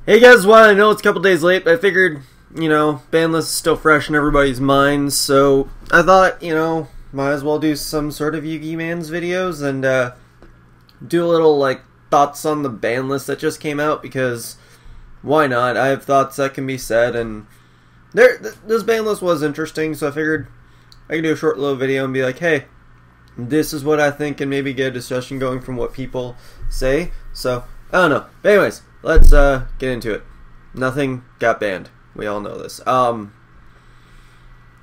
Hey guys, well, I know it's a couple days late, but I figured, Banlist is still fresh in everybody's minds, so I thought, might as well do some sort of Yugi Man's videos and do a little, thoughts on the Banlist that just came out, because why not? I have thoughts that can be said, and this Banlist was interesting, so I figured I could do a short little video and be like, hey, this is what I think, and maybe get a discussion going from what people say, so, I don't know. But anyways, let's get into it. Nothing got banned. We all know this. I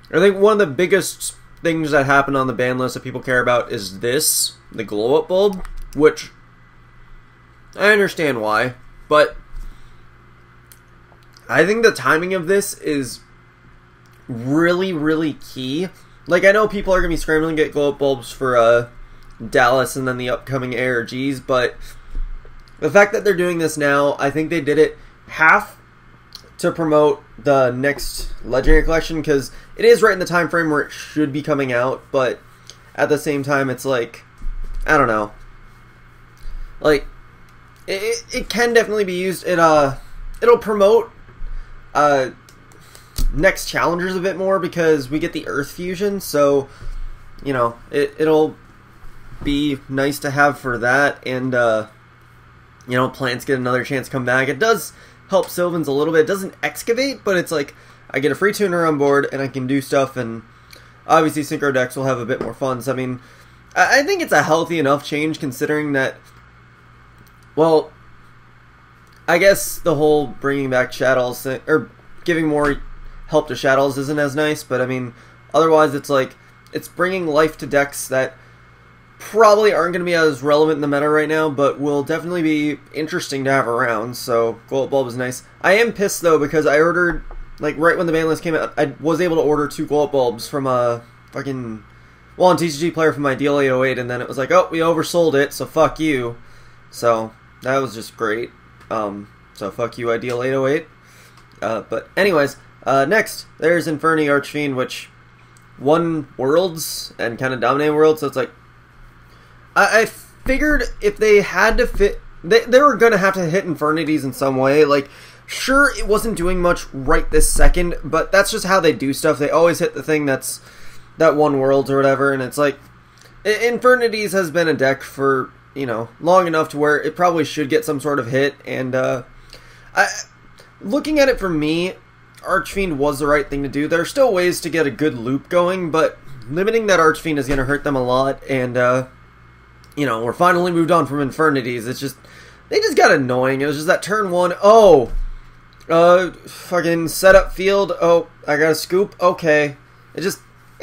think one of the biggest things that happened on the ban list that people care about is this, the glow-up bulb, which I understand why, but I think the timing of this is really, really key. I know people are going to be scrambling to get glow-up bulbs for Dallas and then the upcoming ARGs, but the fact that they're doing this now, I think they did it half to promote the next Legendary Collection, because it is right in the time frame where it should be coming out, but at the same time, it's I don't know. It can definitely be used. It'll promote next challengers a bit more, because we get the Earth Fusion, so, it'll be nice to have for that, and, plants get another chance to come back. It does help Sylvans a little bit. It doesn't excavate, but it's I get a free tuner on board, and I can do stuff, and obviously Synchro decks will have a bit more fun. So, I mean, I think it's a healthy enough change, considering that, well, I guess the whole bringing back Shadows thing, or giving more help to Shadows isn't as nice, but I mean, otherwise it's it's bringing life to decks that probably aren't going to be as relevant in the meta right now, but will definitely be interesting to have around, so glow-up bulb is nice. I am pissed, though, because I ordered, right when the ban list came out, I was able to order 2 glow-up bulbs from a fucking, on TCG Player from my Deal 808, and then it was oh, we oversold it, so fuck you. So, that was just great. So fuck you, Ideal 808. But anyways, next, there's Inferni Archfiend, which won Worlds and kind of dominated Worlds, so it's I figured if they had to fit, they were going to have to hit Infernities in some way. Sure, it wasn't doing much right this second, but that's just how they do stuff. They always hit the thing that won Worlds or whatever, and it's Infernities has been a deck for, long enough to where it probably should get some sort of hit, and looking at it from me, Archfiend was the right thing to do. There are still ways to get a good loop going, but limiting that Archfiend is going to hurt them a lot, and we're finally moved on from Infernities. It's just, they just got annoying. It was just that turn 1, fucking set up field, I got a scoop, okay. It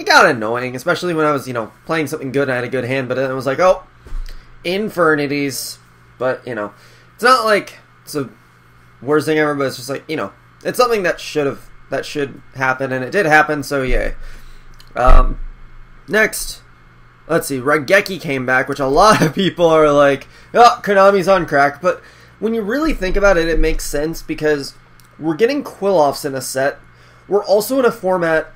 got annoying, especially when I was, playing something good and I had a good hand, but then it was Infernities. But, it's not it's the worst thing ever, but it's just it's something that should happen, and it did happen, so yay. Next, let's see, Raigeki came back, which a lot of people are oh, Konami's on crack, but when you really think about it, it makes sense, because we're getting Quill-Offs in a set. We're also in a format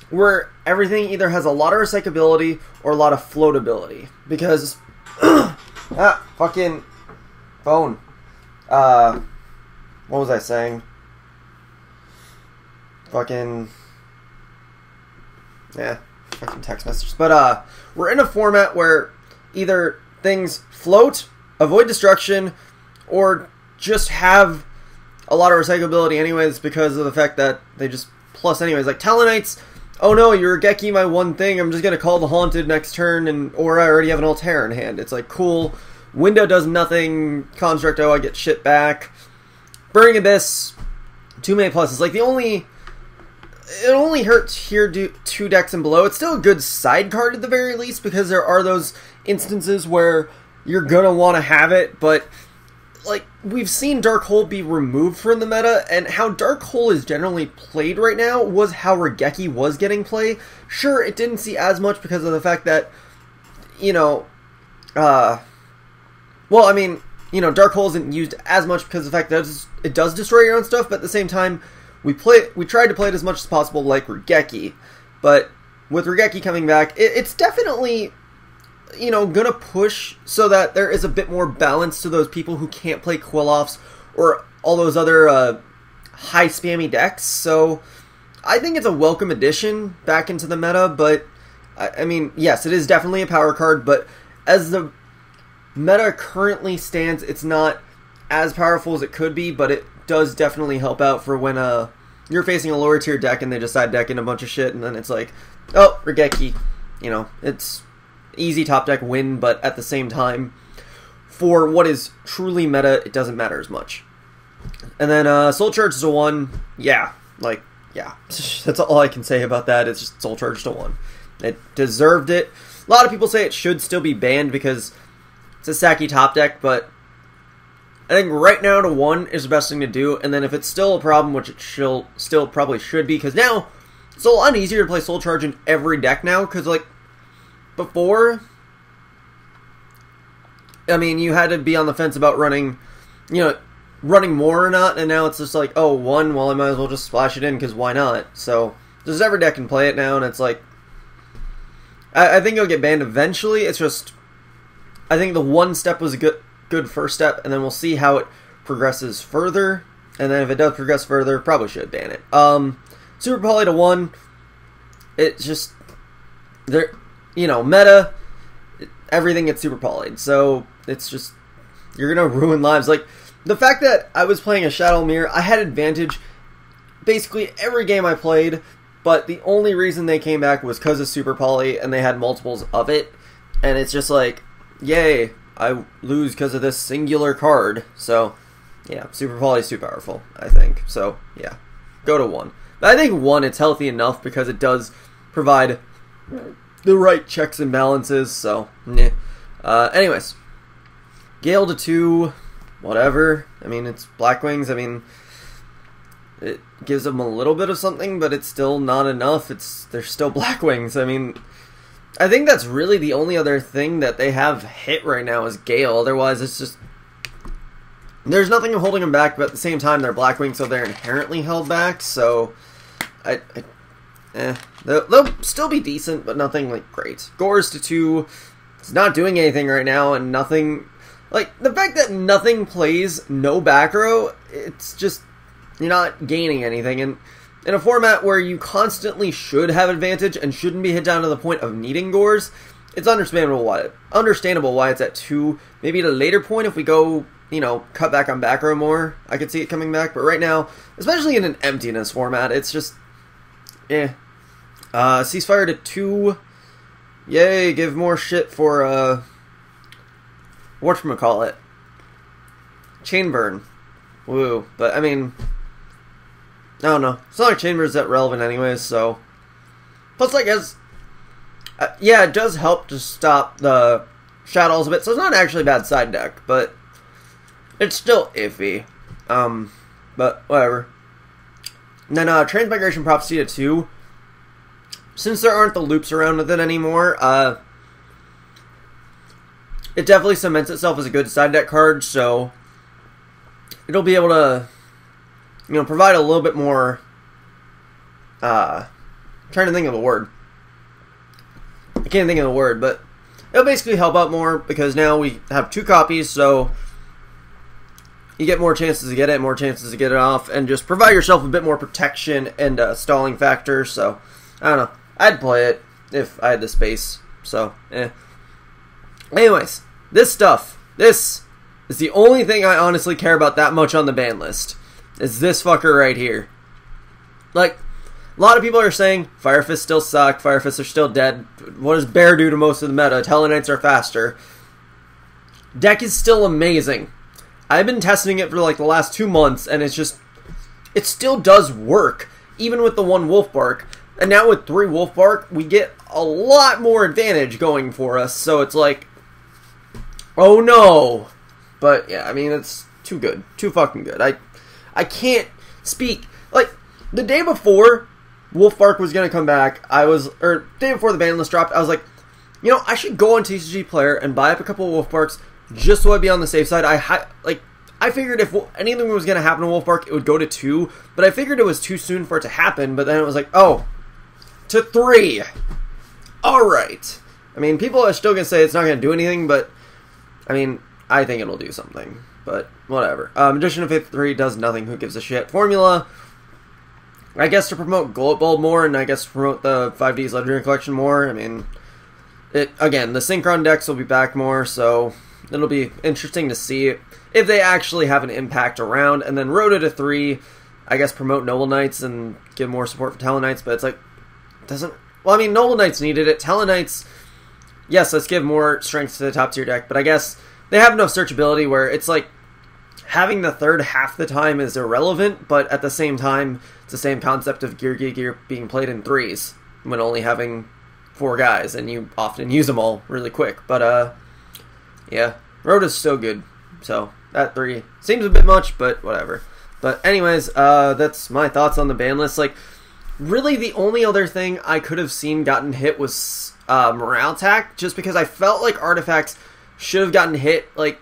where everything either has a lot of recyclability or a lot of floatability, because, fucking phone. What was I saying? Fucking text messages. But, we're in a format where either things float, avoid destruction, or just have a lot of recyclability anyways, because of the fact that they just plus anyways. Talonites, oh no, you're Raigeki my one thing, I'm just gonna call the Haunted next turn, or I already have an Altair in hand. It's cool. Window does nothing. Construct, I get shit back. Burning Abyss, 2 mana pluses. It only hurts here 2 decks and below. It's still a good side card at the very least, because there are those instances where you're gonna want to have it, but we've seen Dark Hole be removed from the meta, and how Dark Hole is generally played right now was how Raigeki was getting play. Sure, it didn't see as much because of the fact that, Dark Hole isn't used as much because of the fact that it does destroy your own stuff, but at the same time, we tried to play it as much as possible like Raigeki, but with Raigeki coming back, it's definitely gonna push so that there is a bit more balance to those people who can't play Quill-Offs or all those other high spammy decks. So I think it's a welcome addition back into the meta, but I mean, yes, it is definitely a power card, but as the meta currently stands, it's not as powerful as it could be, but it does definitely help out for when you're facing a lower tier deck and they just side deck in a bunch of shit, and then it's like, oh, Regeki. You know, it's easy top deck win, but at the same time, for what is truly meta, it doesn't matter as much. And then Soul Charge to 1, yeah, that's all I can say about that. It's just Soul Charge to 1. It deserved it. A lot of people say it should still be banned because it's a Saki top deck, but I think right now to 1 is the best thing to do, and then if it's still a problem, which it still probably should be, because now it's a lot easier to play Soul Charge in every deck now, because, like, before, I mean, you had to be on the fence about running more or not, and now it's just like, oh, 1, well, I might as well just splash it in, because why not? So, just every deck can play it now, and it's like, I think it'll get banned eventually. It's just, I think the 1 step was a good first step, and then we'll see how it progresses further, and then if it does progress further, probably should ban it. Super Poly to 1, it's just, meta, everything gets super polyed, so it's just, you're gonna ruin lives. Like, the fact that I was playing a Shadow Mirror, I had advantage basically every game I played, but the only reason they came back was because of Super Poly, and they had multiples of it, and it's just like, yay, I lose because of this singular card. So, yeah, Super Poly is too powerful, I think. So, yeah, go to 1. But I think 1, it's healthy enough because it does provide the right checks and balances, so, anyways, Gale to 2, whatever. I mean, it's Blackwings. I mean, it gives them a little bit of something, but it's still not enough. They're still Blackwings. I mean, I think that's really the only other thing that they have hit right now is Gale. Otherwise, it's just, there's nothing holding them back, but at the same time, they're Blackwings, so they're inherently held back, so they'll still be decent, but nothing, like, great. Gores to 2, it's not doing anything right now, and nothing, like, the fact that nothing plays no back row, it's just, you're not gaining anything, and in a format where you constantly should have advantage and shouldn't be hit down to the point of needing Gores, it's understandable why it's at 2. Maybe at a later point, if we go, cut back on back row more, I could see it coming back, but right now, especially in an emptiness format, it's just, Ceasefire to 2, yay, give more shit for, whatchamacallit, Chain Burn, woo, but, I mean, I don't know. It's not like Chain Burn is that relevant anyways, so. Plus, I guess, it does help to stop the Shadows a bit, so it's not actually a bad side deck, but it's still iffy. But, whatever. And then, Transmigration Prophecy to 2. Since there aren't the loops around with it anymore, it definitely cements itself as a good side deck card, so it'll be able to, provide a little bit more, trying to think of the word. I can't think of the word, but it'll basically help out more, because now we have 2 copies, so you get more chances to get it, more chances to get it off, and just provide yourself a bit more protection and stalling factor, so, I don't know. I'd play it if I had the space, so, Anyways, this is the only thing I honestly care about that much on the ban list, is this fucker right here. Like, a lot of people are saying, Fire Fists still suck, Fire Fists are still dead, what does Bear do to most of the meta? Telenites are faster. Deck is still amazing. I've been testing it for like the last 2 months, and it's just, it still does work, even with the 1 Wolf Bark. And now with 3 Wolf Bark, we get a lot more advantage going for us, so it's like, oh no. But yeah, I mean, it's too good. Too fucking good. I can't speak. Like, the day before Wolf Bark was going to come back, day before the ban list dropped, I was like, I should go on TCG Player and buy up a couple of Wolf Barks just so I'd be on the safe side. I figured if anything was going to happen to Wolf Bark, it would go to 2, but I figured it was too soon for it to happen, but then it was like, oh, to 3. Alright. I mean, people are still going to say it's not going to do anything, but, I mean, I think it'll do something. but whatever. Magician of Faith 3 does nothing, who gives a shit. Formula, I guess to promote Bullet Bulb more, and I guess to promote the 5D's Legendary Collection more. I mean, again, the Synchron decks will be back more, so it'll be interesting to see if they actually have an impact around. And then Rhoda to 3, I guess promote Noble Knights and give more support for Talon Knights, but it's like, doesn't... Well, I mean, Noble Knights needed it. Talon Knights, yes, let's give more strength to the top tier deck, but I guess they have enough searchability where it's like, having the third half the time is irrelevant, but at the same time, it's the same concept of gear being played in 3s, when only having 4 guys, and you often use them all really quick. But, yeah, Rhoda's still good, so that 3 seems a bit much, but whatever. But anyways, that's my thoughts on the ban list. Like, really the only other thing I could have seen gotten hit was Morale Attack, just because I felt like artifacts should have gotten hit. Like,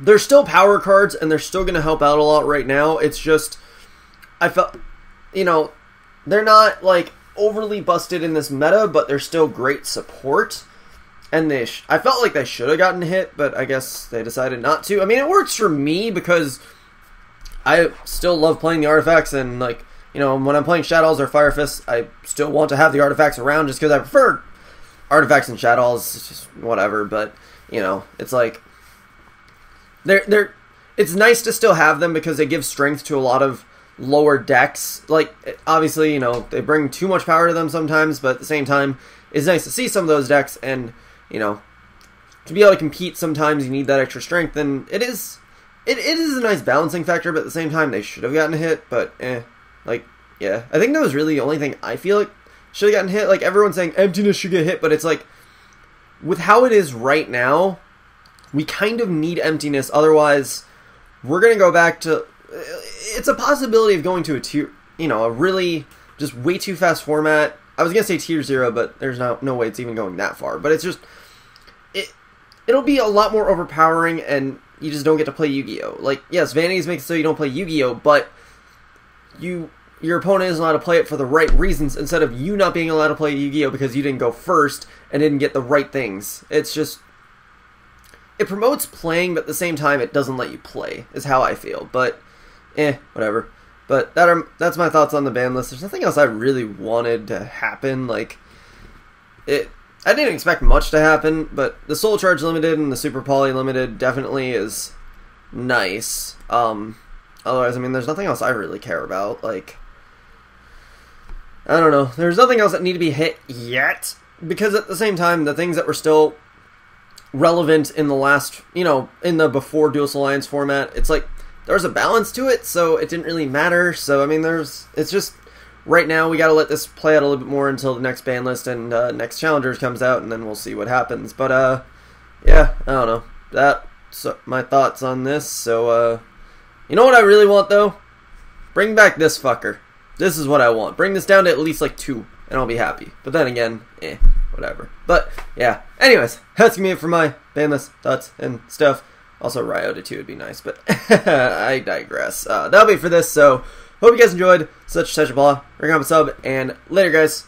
they're still power cards, and they're still going to help out a lot right now. It's just, I felt, you know, they're not, like, overly busted in this meta, but they're still great support. And I felt like they should have gotten hit, but I guess they decided not to. I mean, it works for me, because I still love playing the artifacts, and, like, you know, when I'm playing Shadows or Fire Fists, I still want to have the artifacts around, just because I prefer artifacts and Shadows. It's just whatever, but, you know, it's like, it's nice to still have them because they give strength to a lot of lower decks. Like, obviously, you know, they bring too much power to them sometimes, but at the same time, it's nice to see some of those decks, and, you know, to be able to compete sometimes you need that extra strength, and it is a nice balancing factor, but at the same time, they should have gotten hit, but, like, yeah. I think that was really the only thing I feel like should have gotten hit. Like, everyone's saying Emptiness should get hit, but it's like, with how it is right now, we kind of need Emptiness, otherwise we're going to go back to... It's a possibility of going to a tier, you know, a really just way too fast format. I was going to say tier 0, but there's no way it's even going that far. But it's just... It'll be a lot more overpowering, and you just don't get to play Yu-Gi-Oh! Like, yes, Vanities make it so you don't play Yu-Gi-Oh! But your opponent isn't allowed to play it for the right reasons, instead of you not being allowed to play Yu-Gi-Oh! Because you didn't go first and didn't get the right things. It's just... It promotes playing, but at the same time, it doesn't let you play, is how I feel. But, whatever. But that's my thoughts on the ban list. There's nothing else I really wanted to happen. Like, I didn't expect much to happen, but the Soul Charge Limited and the Super Poly Limited definitely is nice. Otherwise, I mean, there's nothing else I really care about. Like, I don't know. There's nothing else that need to be hit yet, because at the same time, the things that were still relevant in the last, you know, in the before Duelist Alliance format, it's like, there was a balance to it, so it didn't really matter. So, I mean, it's just, right now, we gotta let this play out a little bit more until the next ban list and next Challengers comes out, and then we'll see what happens. But, yeah, I don't know. That's my thoughts on this. So, you know what I really want, though? Bring back this fucker. This is what I want. Bring this down to at least, like, 2, and I'll be happy. But then again, whatever. But, yeah. Anyways, that's gonna be it for my ban list thoughts and stuff. Also, Ryota 2 would be nice, but I digress. That'll be it for this, so hope you guys enjoyed. Such a blah. Ring on a sub, and later, guys.